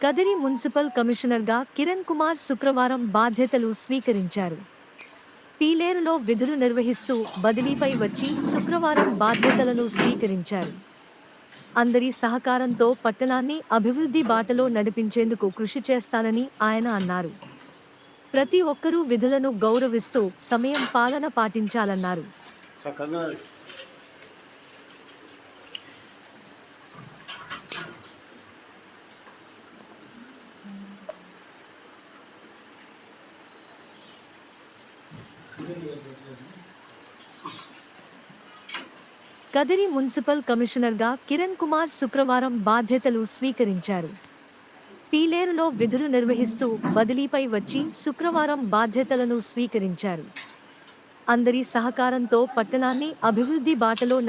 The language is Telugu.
కదిరి మున్సిపల్ కమిషనర్గా కిరణ్ కుమార్ శుక్రవారం బాధ్యతలు స్వీకరించారు. పీలేరులో విధులు నిర్వహిస్తూ బదిలీపై వచ్చి శుక్రవారం బాధ్యతలను స్వీకరించారు. అందరి సహకారంతో పట్టణాన్ని అభివృద్ధి బాటలో నడిపించేందుకు కృషి చేస్తానని ఆయన అన్నారు. ప్రతి ఒక్కరూ విధులను గౌరవిస్తూ సమయం పాలన పాటించాలన్నారు. కదిరి మున్సిపల్ కమిషనర్గా కిరణ్ కుమార్ శుక్రవారం బాధ్యతలు స్వీకరించారు. పీలేరులో విధులు నిర్వహిస్తూ బదిలీపై వచ్చి శుక్రవారం బాధ్యతలను స్వీకరించారు. అందరి సహకారంతో పట్టణాన్ని అభివృద్ధి బాటలో